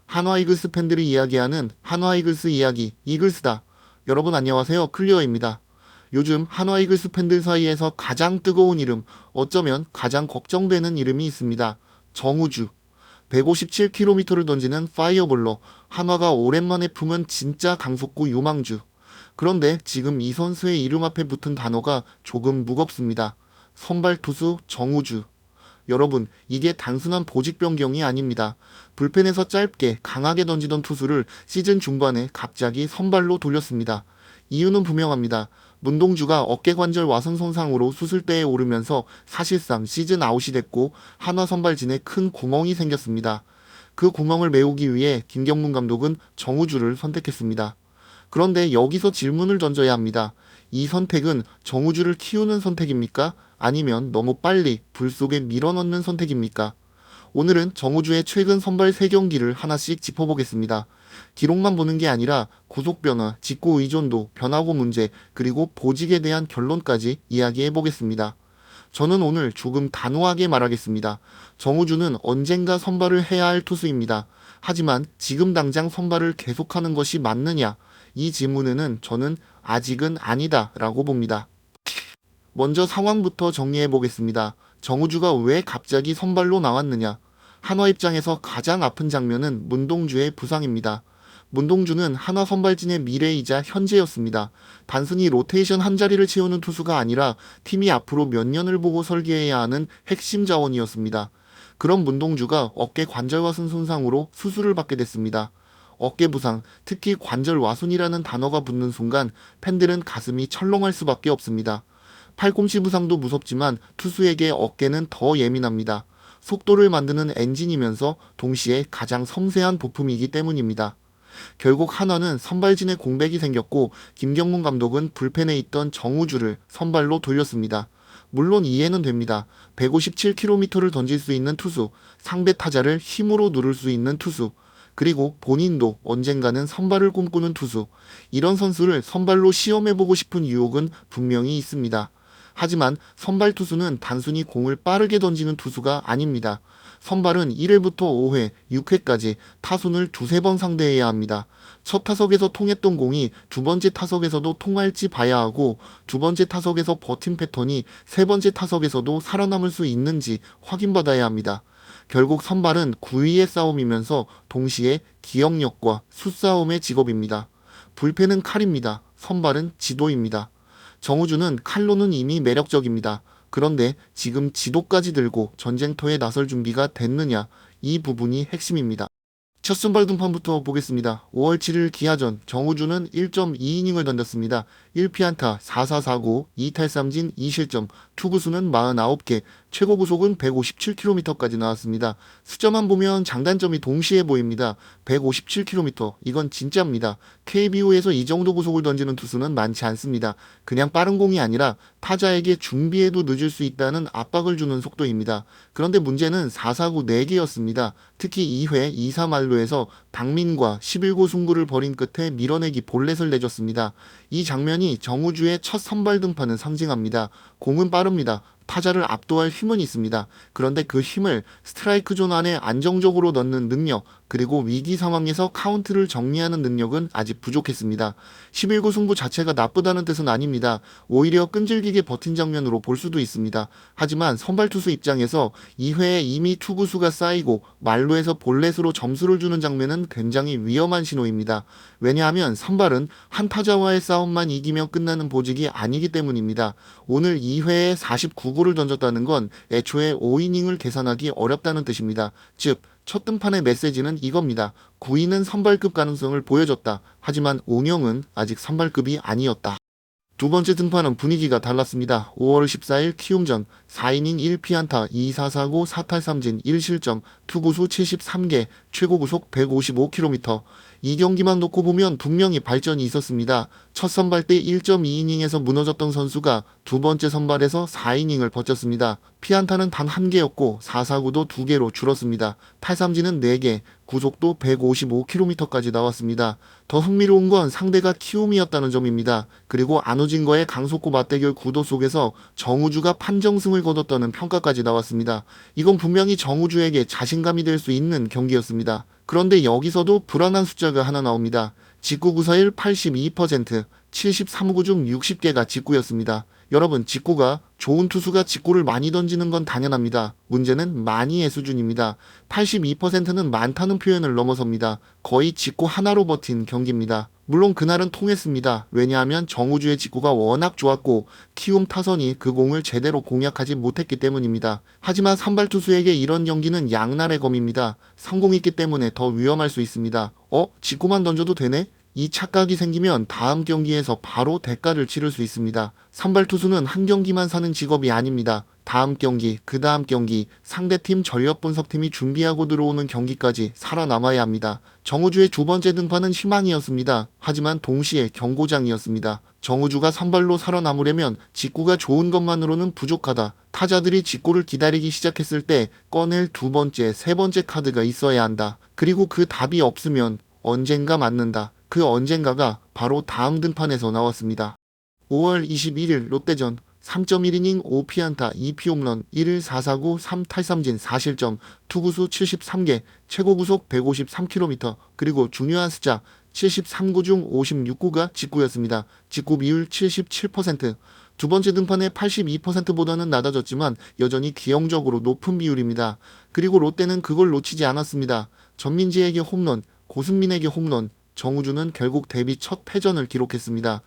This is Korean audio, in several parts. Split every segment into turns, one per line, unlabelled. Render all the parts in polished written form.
한화 이글스 팬들이 이야기하는 한화 이글스 이야기, 이글스다. 여러분 안녕하세요. 클리어입니다. 요즘 한화 이글스 팬들 사이에서 가장 뜨거운 이름, 어쩌면 가장 걱정되는 이름이 있습니다. 정우주. 157km를 던지는 파이어볼러. 한화가 오랜만에 품은 진짜 강속구 유망주. 그런데 지금 이 선수의 이름 앞에 붙은 단어가 조금 무겁습니다. 선발 투수 정우주. 여러분, 이게 단순한 보직 변경이 아닙니다. 불펜에서 짧게 강하게 던지던 투수를 시즌 중반에 갑자기 선발로 돌렸습니다. 이유는 분명합니다. 문동주가 어깨관절 와선 손상으로 수술대에 오르면서 사실상 시즌 아웃이 됐고 한화 선발진에 큰 구멍이 생겼습니다. 그 구멍을 메우기 위해 김경문 감독은 정우주를 선택했습니다. 그런데 여기서 질문을 던져야 합니다. 이 선택은 정우주를 키우는 선택입니까? 아니면 너무 빨리 불 속에 밀어넣는 선택입니까? 오늘은 정우주의 최근 선발 3경기를 하나씩 짚어보겠습니다. 기록만 보는 게 아니라 구속 변화, 직구 의존도, 변화구 문제, 그리고 보직에 대한 결론까지 이야기해보겠습니다. 저는 오늘 조금 단호하게 말하겠습니다. 정우주는 언젠가 선발을 해야 할 투수입니다. 하지만 지금 당장 선발을 계속하는 것이 맞느냐? 이 질문에는 저는 아직은 아니다 라고 봅니다. 먼저 상황부터 정리해 보겠습니다. 정우주가 왜 갑자기 선발로 나왔느냐? 한화 입장에서 가장 아픈 장면은 문동주의 부상입니다. 문동주는 한화 선발진의 미래이자 현재였습니다. 단순히 로테이션 한 자리를 채우는 투수가 아니라 팀이 앞으로 몇 년을 보고 설계해야 하는 핵심 자원이었습니다. 그런 문동주가 어깨 관절 와순 손상으로 수술을 받게 됐습니다. 어깨 부상, 특히 관절 와순이라는 단어가 붙는 순간 팬들은 가슴이 철렁할 수밖에 없습니다. 팔꿈치 부상도 무섭지만 투수에게 어깨는 더 예민합니다. 속도를 만드는 엔진이면서 동시에 가장 섬세한 부품이기 때문입니다. 결국 한화는 선발진에 공백이 생겼고 김경문 감독은 불펜에 있던 정우주를 선발로 돌렸습니다. 물론 이해는 됩니다. 157km를 던질 수 있는 투수, 상대 타자를 힘으로 누를 수 있는 투수, 그리고 본인도 언젠가는 선발을 꿈꾸는 투수, 이런 선수를 선발로 시험해보고 싶은 유혹은 분명히 있습니다. 하지만 선발 투수는 단순히 공을 빠르게 던지는 투수가 아닙니다. 선발은 1회부터 5회, 6회까지 타순을 두세 번 상대해야 합니다. 첫 타석에서 통했던 공이 두 번째 타석에서도 통할지 봐야 하고 두 번째 타석에서 버틴 패턴이 세 번째 타석에서도 살아남을 수 있는지 확인받아야 합니다. 결국 선발은 구위의 싸움이면서 동시에 기억력과 수싸움의 직업입니다. 불펜은 칼입니다. 선발은 지도입니다. 정우주는 칼로는 이미 매력적입니다. 그런데 지금 지도까지 들고 전쟁터에 나설 준비가 됐느냐? 이 부분이 핵심입니다. 첫 선발 등판부터 보겠습니다. 5월 7일 기아전 정우주는 1.2이닝을 던졌습니다. 1피안타, 4사사구, 2탈삼진, 2실점, 투구수는 49개, 최고 구속은 157km까지 나왔습니다. 숫자만 보면 장단점이 동시에 보입니다. 157km, 이건 진짜입니다. KBO에서 이 정도 구속을 던지는 투수는 많지 않습니다. 그냥 빠른 공이 아니라 타자에게 준비해도 늦을 수 있다는 압박을 주는 속도입니다. 그런데 문제는 4사구 4개였습니다. 특히 2회 2사 만루에서 박민과 11구 승부를 벌인 끝에 밀어내기 볼넷을 내줬습니다. 이 장면이 정우주의 첫 선발 등판을 상징합니다. 공은 빠릅니다. 타자를 압도할 힘은 있습니다. 그런데 그 힘을 스트라이크 존 안에 안정적으로 넣는 능력, 그리고 위기 상황에서 카운트를 정리하는 능력은 아직 부족했습니다. 11구 승부 자체가 나쁘다는 뜻은 아닙니다. 오히려 끈질기게 버틴 장면으로 볼 수도 있습니다. 하지만 선발 투수 입장에서 2회에 이미 투구수가 쌓이고 만루에서 볼넷으로 점수를 주는 장면은 굉장히 위험한 신호입니다. 왜냐하면 선발은 한 타자와의 싸움만 이기면 끝나는 보직이 아니기 때문입니다. 오늘 2회에 49구를 던졌다는 건 애초에 5이닝을 계산하기 어렵다는 뜻입니다. 즉, 첫 등판의 메시지는 이겁니다. 9위는 선발급 가능성을 보여줬다. 하지만 온영은 아직 선발급이 아니었다. 두 번째 등판은 분위기가 달랐습니다. 5월 14일 키움전 4이닝 1피안타 2사사구 4탈삼진 1실점 투구수 73개 최고 구속 155km. 이 경기만 놓고 보면 분명히 발전이 있었습니다. 첫 선발 때 1.2이닝에서 무너졌던 선수가 두 번째 선발에서 4이닝을 버텼습니다. 피안타는 단 1개였고 4사구도 2개로 줄었습니다. 탈삼진은 4개, 구속도 155km까지 나왔습니다. 더 흥미로운 건 상대가 키움이었다는 점입니다. 그리고 안우진과의 강속구 맞대결 구도 속에서 정우주가 판정승을 거뒀다는 평가까지 나왔습니다. 이건 분명히 정우주에게 자신감이 될 수 있는 경기였습니다. 그런데 여기서도 불안한 숫자가 하나 나옵니다. 직구 구사율 82%, 73구 중 60개가 직구였습니다. 여러분, 직구가 좋은 투수가 직구를 많이 던지는 건 당연합니다. 문제는 많이의 수준입니다. 82%는 많다는 표현을 넘어섭니다. 거의 직구 하나로 버틴 경기입니다. 물론 그날은 통했습니다. 왜냐하면 정우주의 직구가 워낙 좋았고 키움 타선이 그 공을 제대로 공략하지 못했기 때문입니다. 하지만 선발 투수에게 이런 경기는 양날의 검입니다. 성공했기 때문에 더 위험할 수 있습니다. 직구만 던져도 되네? 이 착각이 생기면 다음 경기에서 바로 대가를 치를 수 있습니다. 선발 투수는 한 경기만 사는 직업이 아닙니다. 다음 경기, 그 다음 경기, 상대팀 전력 분석팀이 준비하고 들어오는 경기까지 살아남아야 합니다. 정우주의 두 번째 등판은 희망이었습니다. 하지만 동시에 경고장이었습니다. 정우주가 선발로 살아남으려면 직구가 좋은 것만으로는 부족하다. 타자들이 직구를 기다리기 시작했을 때 꺼낼 두 번째, 세 번째 카드가 있어야 한다. 그리고 그 답이 없으면 언젠가 맞는다. 그 언젠가가 바로 다음 등판에서 나왔습니다. 5월 21일 롯데전 3.1이닝 5피안타 2피홈런 1일 4사구 3탈삼진 4실점 투구수 73개 최고 구속 153km 그리고 중요한 숫자 73구 중 56구가 직구였습니다. 직구 비율 77%. 두 번째 등판의 82%보다는 낮아졌지만 여전히 기형적으로 높은 비율입니다. 그리고 롯데는 그걸 놓치지 않았습니다. 전민지에게 홈런, 고승민에게 홈런, 정우주는 결국 데뷔 첫 패전을 기록했습니다.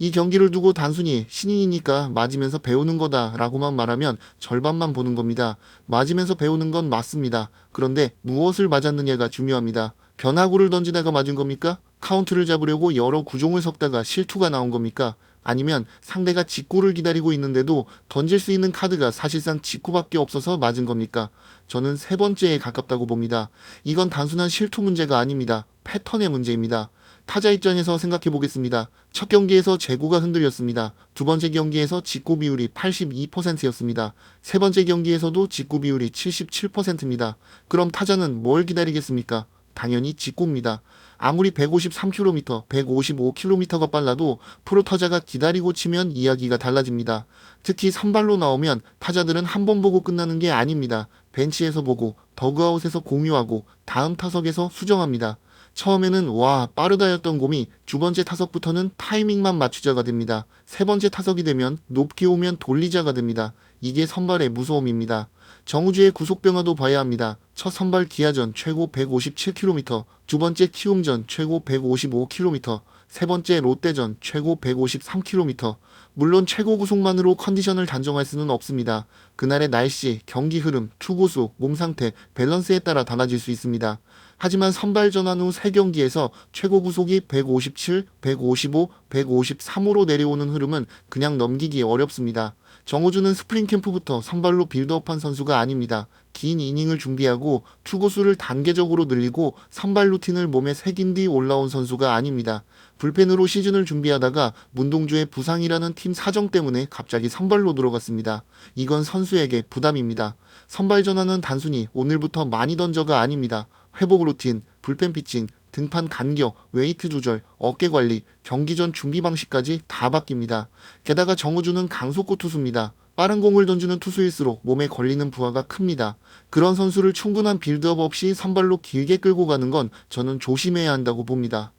이 경기를 두고 단순히 신인이니까 맞으면서 배우는 거다라고만 말하면 절반만 보는 겁니다. 맞으면서 배우는 건 맞습니다. 그런데 무엇을 맞았느냐가 중요합니다. 변화구를 던지다가 맞은 겁니까? 카운트를 잡으려고 여러 구종을 섞다가 실투가 나온 겁니까? 아니면 상대가 직구를 기다리고 있는데도 던질 수 있는 카드가 사실상 직구밖에 없어서 맞은 겁니까? 저는 세 번째에 가깝다고 봅니다. 이건 단순한 실투 문제가 아닙니다. 패턴의 문제입니다. 타자 입장에서 생각해 보겠습니다. 첫 경기에서 제구가 흔들렸습니다. 두 번째 경기에서 직구 비율이 82%였습니다. 세 번째 경기에서도 직구 비율이 77%입니다. 그럼 타자는 뭘 기다리겠습니까? 당연히 직구입니다. 아무리 153km, 155km가 빨라도 프로 타자가 기다리고 치면 이야기가 달라집니다. 특히 선발로 나오면 타자들은 한 번 보고 끝나는 게 아닙니다. 벤치에서 보고 더그아웃에서 공유하고 다음 타석에서 수정합니다. 처음에는 와 빠르다였던 곰이 두 번째 타석부터는 타이밍만 맞추자가 됩니다. 세 번째 타석이 되면 높게 오면 돌리자가 됩니다. 이게 선발의 무서움입니다. 정우주의 구속변화도 봐야 합니다. 첫 선발 기아전 최고 157km, 두 번째 키움전 최고 155km, 세 번째 롯데전 최고 153km. 물론 최고 구속만으로 컨디션을 단정할 수는 없습니다. 그날의 날씨, 경기 흐름, 투구수, 몸 상태, 밸런스에 따라 달라질 수 있습니다. 하지만 선발 전환 후 3경기에서 최고 구속이 157, 155, 153으로 내려오는 흐름은 그냥 넘기기 어렵습니다. 정우주는 스프링 캠프부터 선발로 빌드업한 선수가 아닙니다. 긴 이닝을 준비하고 투구수를 단계적으로 늘리고 선발 루틴을 몸에 새긴 뒤 올라온 선수가 아닙니다. 불펜으로 시즌을 준비하다가 문동주의 부상이라는 팀 사정 때문에 갑자기 선발로 들어갔습니다. 이건 선수에게 부담입니다. 선발 전환은 단순히 오늘부터 많이 던져가 아닙니다. 회복 루틴, 불펜 피칭, 등판 간격, 웨이트 조절, 어깨 관리, 경기 전 준비 방식까지 다 바뀝니다. 게다가 정우주는 강속구 투수입니다. 빠른 공을 던지는 투수일수록 몸에 걸리는 부하가 큽니다. 그런 선수를 충분한 빌드업 없이 선발로 길게 끌고 가는 건 저는 조심해야 한다고 봅니다.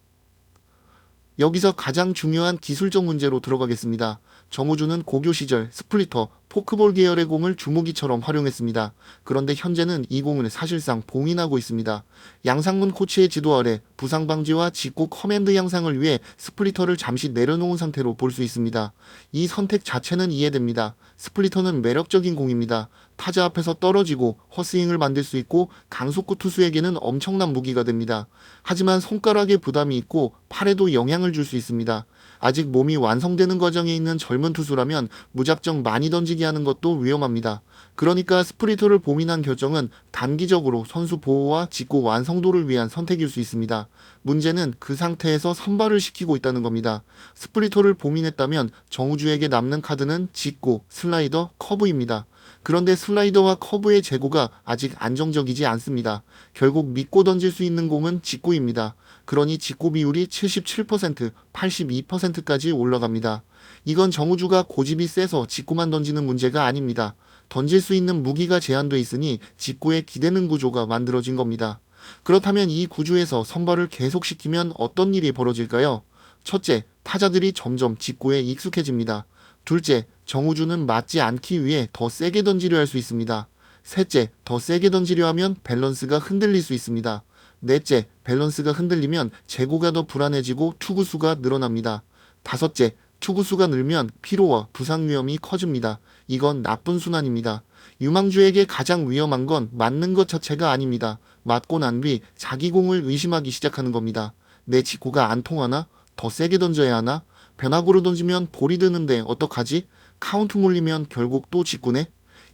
여기서 가장 중요한 기술적 문제로 들어가겠습니다. 정우주는 고교 시절 스플리터, 포크볼 계열의 공을 주무기처럼 활용했습니다. 그런데 현재는 이 공을 사실상 봉인하고 있습니다. 양상문 코치의 지도 아래 부상 방지와 직구 커맨드 향상을 위해 스플리터를 잠시 내려놓은 상태로 볼 수 있습니다. 이 선택 자체는 이해됩니다. 스플리터는 매력적인 공입니다. 타자 앞에서 떨어지고 헛스윙을 만들 수 있고 강속구 투수에게는 엄청난 무기가 됩니다. 하지만 손가락에 부담이 있고 팔에도 영향을 줄 수 있습니다. 아직 몸이 완성되는 과정에 있는 젊은 투수라면 무작정 많이 던지게 하는 것도 위험합니다. 그러니까 스플리터를 봉인한 결정은 단기적으로 선수 보호와 직구 완성도를 위한 선택일 수 있습니다. 문제는 그 상태에서 선발을 시키고 있다는 겁니다. 스플리터를 봉인했다면 정우주에게 남는 카드는 직구, 슬라이더, 커브입니다. 그런데 슬라이더와 커브의 재고가 아직 안정적이지 않습니다. 결국 믿고 던질 수 있는 공은 직구입니다. 그러니 직구 비율이 77%, 82%까지 올라갑니다. 이건 정우주가 고집이 세서 직구만 던지는 문제가 아닙니다. 던질 수 있는 무기가 제한돼 있으니 직구에 기대는 구조가 만들어진 겁니다. 그렇다면 이 구조에서 선발을 계속시키면 어떤 일이 벌어질까요? 첫째, 타자들이 점점 직구에 익숙해집니다. 둘째, 정우주는 맞지 않기 위해 더 세게 던지려 할 수 있습니다. 셋째, 더 세게 던지려 하면 밸런스가 흔들릴 수 있습니다. 넷째, 밸런스가 흔들리면 재고가 더 불안해지고 투구수가 늘어납니다. 다섯째, 투구수가 늘면 피로와 부상 위험이 커집니다. 이건 나쁜 순환입니다. 유망주에게 가장 위험한 건 맞는 것 자체가 아닙니다. 맞고 난 뒤 자기 공을 의심하기 시작하는 겁니다. 내 직구가 안 통하나? 더 세게 던져야 하나? 변화구로 던지면 볼이 드는데 어떡하지? 카운트 몰리면 결국 또 직구네?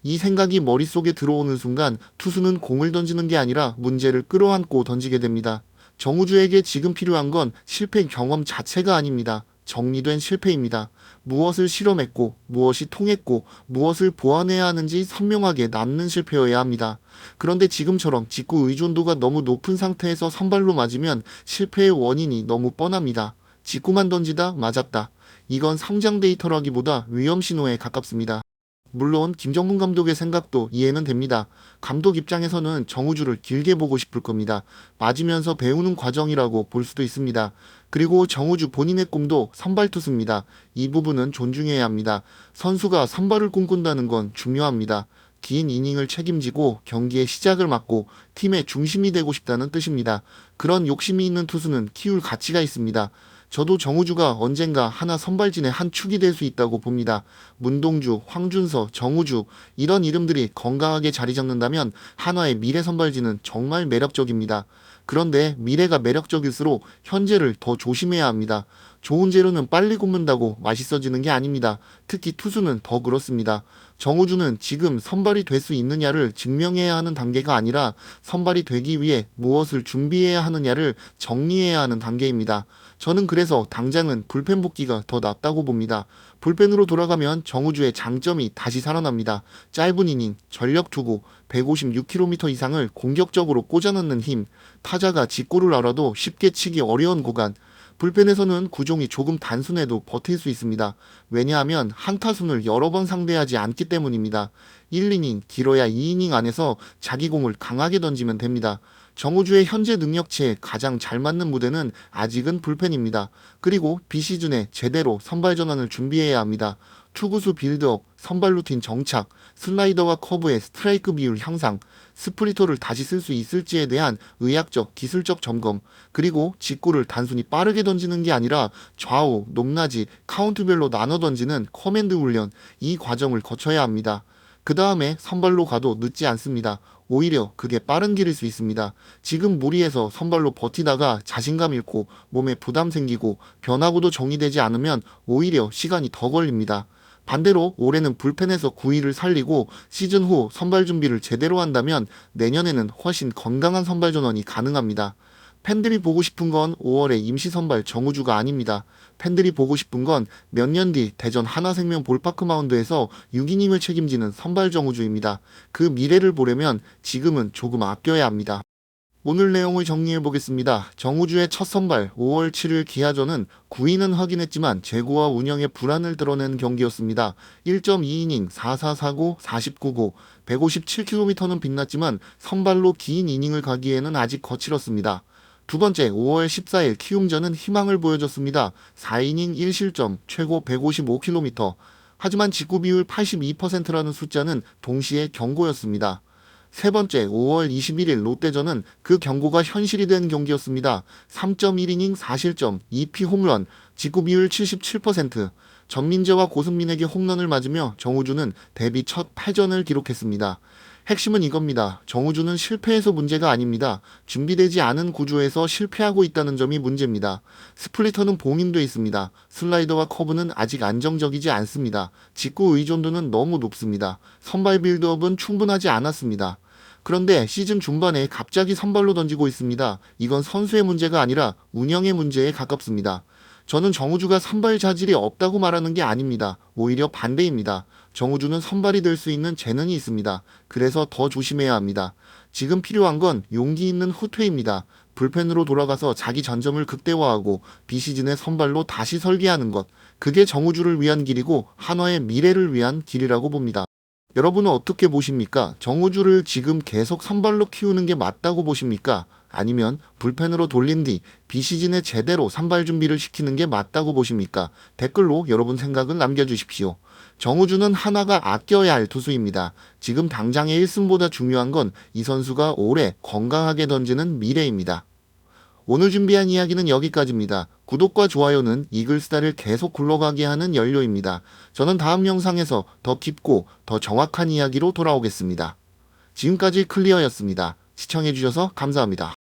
이 생각이 머릿속에 들어오는 순간 투수는 공을 던지는 게 아니라 문제를 끌어안고 던지게 됩니다. 정우주에게 지금 필요한 건 실패 경험 자체가 아닙니다. 정리된 실패입니다. 무엇을 실험했고, 무엇이 통했고, 무엇을 보완해야 하는지 선명하게 남는 실패여야 합니다. 그런데 지금처럼 직구 의존도가 너무 높은 상태에서 선발로 맞으면 실패의 원인이 너무 뻔합니다. 직구만 던지다 맞았다. 이건 성장 데이터라기보다 위험 신호에 가깝습니다. 물론 김정문 감독의 생각도 이해는 됩니다. 감독 입장에서는 정우주를 길게 보고 싶을 겁니다. 맞으면서 배우는 과정이라고 볼 수도 있습니다. 그리고 정우주 본인의 꿈도 선발 투수입니다. 이 부분은 존중해야 합니다. 선수가 선발을 꿈꾼다는 건 중요합니다. 긴 이닝을 책임지고 경기의 시작을 맡고 팀의 중심이 되고 싶다는 뜻입니다. 그런 욕심이 있는 투수는 키울 가치가 있습니다. 저도 정우주가 언젠가 하나 선발진의 한 축이 될 수 있다고 봅니다. 문동주, 황준서, 정우주 이런 이름들이 건강하게 자리 잡는다면 한화의 미래 선발진은 정말 매력적입니다. 그런데 미래가 매력적일수록 현재를 더 조심해야 합니다. 좋은 재료는 빨리 굽는다고 맛있어지는 게 아닙니다. 특히 투수는 더 그렇습니다. 정우주는 지금 선발이 될 수 있느냐를 증명해야 하는 단계가 아니라 선발이 되기 위해 무엇을 준비해야 하느냐를 정리해야 하는 단계입니다. 저는 그래서 당장은 불펜 복귀가 더 낫다고 봅니다. 불펜으로 돌아가면 정우주의 장점이 다시 살아납니다. 짧은 이닝, 전력 투구, 156km 이상을 공격적으로 꽂아넣는 힘, 타자가 직구를 알아도 쉽게 치기 어려운 구간, 불펜에서는 구종이 조금 단순해도 버틸 수 있습니다. 왜냐하면 한 타순을 여러 번 상대하지 않기 때문입니다. 1이닝, 길어야 2이닝 안에서 자기 공을 강하게 던지면 됩니다. 정우주의 현재 능력치에 가장 잘 맞는 무대는 아직은 불펜입니다. 그리고 비시즌에 제대로 선발 전환을 준비해야 합니다. 투구수 빌드업, 선발 루틴 정착, 슬라이더와 커브의 스트라이크 비율 향상, 스플리터를 다시 쓸 수 있을지에 대한 의학적, 기술적 점검, 그리고 직구를 단순히 빠르게 던지는 게 아니라 좌우, 높낮이, 카운트별로 나눠 던지는 커맨드 훈련, 이 과정을 거쳐야 합니다. 그 다음에 선발로 가도 늦지 않습니다. 오히려 그게 빠른 길일 수 있습니다. 지금 무리해서 선발로 버티다가 자신감 잃고 몸에 부담 생기고 변화구도 정리되지 않으면 오히려 시간이 더 걸립니다. 반대로 올해는 불펜에서 구위를 살리고 시즌 후 선발 준비를 제대로 한다면 내년에는 훨씬 건강한 선발 전환이 가능합니다. 팬들이 보고 싶은 건 5월의 임시 선발 정우주가 아닙니다. 팬들이 보고 싶은 건 몇 년 뒤 대전 하나생명 볼파크 마운드에서 6이닝을 책임지는 선발 정우주입니다. 그 미래를 보려면 지금은 조금 아껴야 합니다. 오늘 내용을 정리해 보겠습니다. 정우주의 첫 선발 5월 7일 기아전은 9위는 확인했지만 재고와 운영의 불안을 드러낸 경기였습니다. 1.2이닝 4-4-4고 49고 157km는 빛났지만 선발로 긴 이닝을 가기에는 아직 거칠었습니다. 두 번째 5월 14일 키움전은 희망을 보여줬습니다. 4이닝 1실점, 최고 155km. 하지만 직구 비율 82%라는 숫자는 동시에 경고였습니다. 세 번째 5월 21일 롯데전은 그 경고가 현실이 된 경기였습니다. 3.1이닝 4실점, 2피 홈런, 직구 비율 77%. 전민재와 고승민에게 홈런을 맞으며 정우주는 데뷔 첫 패전을 기록했습니다. 핵심은 이겁니다. 정우주는 실패해서 문제가 아닙니다. 준비되지 않은 구조에서 실패하고 있다는 점이 문제입니다. 스플리터는 봉인돼 있습니다. 슬라이더와 커브는 아직 안정적이지 않습니다. 직구 의존도는 너무 높습니다. 선발 빌드업은 충분하지 않았습니다. 그런데 시즌 중반에 갑자기 선발로 던지고 있습니다. 이건 선수의 문제가 아니라 운영의 문제에 가깝습니다. 저는 정우주가 선발 자질이 없다고 말하는 게 아닙니다. 오히려 반대입니다. 정우주는 선발이 될 수 있는 재능이 있습니다. 그래서 더 조심해야 합니다. 지금 필요한 건 용기 있는 후퇴입니다. 불펜으로 돌아가서 자기 전점을 극대화하고 비시즌의 선발로 다시 설계하는 것. 그게 정우주를 위한 길이고 한화의 미래를 위한 길이라고 봅니다. 여러분은 어떻게 보십니까? 정우주를 지금 계속 선발로 키우는 게 맞다고 보십니까? 아니면 불펜으로 돌린 뒤 비시즌에 제대로 선발 준비를 시키는 게 맞다고 보십니까? 댓글로 여러분 생각을 남겨주십시오. 정우주는 하나가 아껴야 할 투수입니다. 지금 당장의 1승보다 중요한 건 이 선수가 오래 건강하게 던지는 미래입니다. 오늘 준비한 이야기는 여기까지입니다. 구독과 좋아요는 이글스다를 계속 굴러가게 하는 연료입니다. 저는 다음 영상에서 더 깊고 더 정확한 이야기로 돌아오겠습니다. 지금까지 클리어였습니다. 시청해주셔서 감사합니다.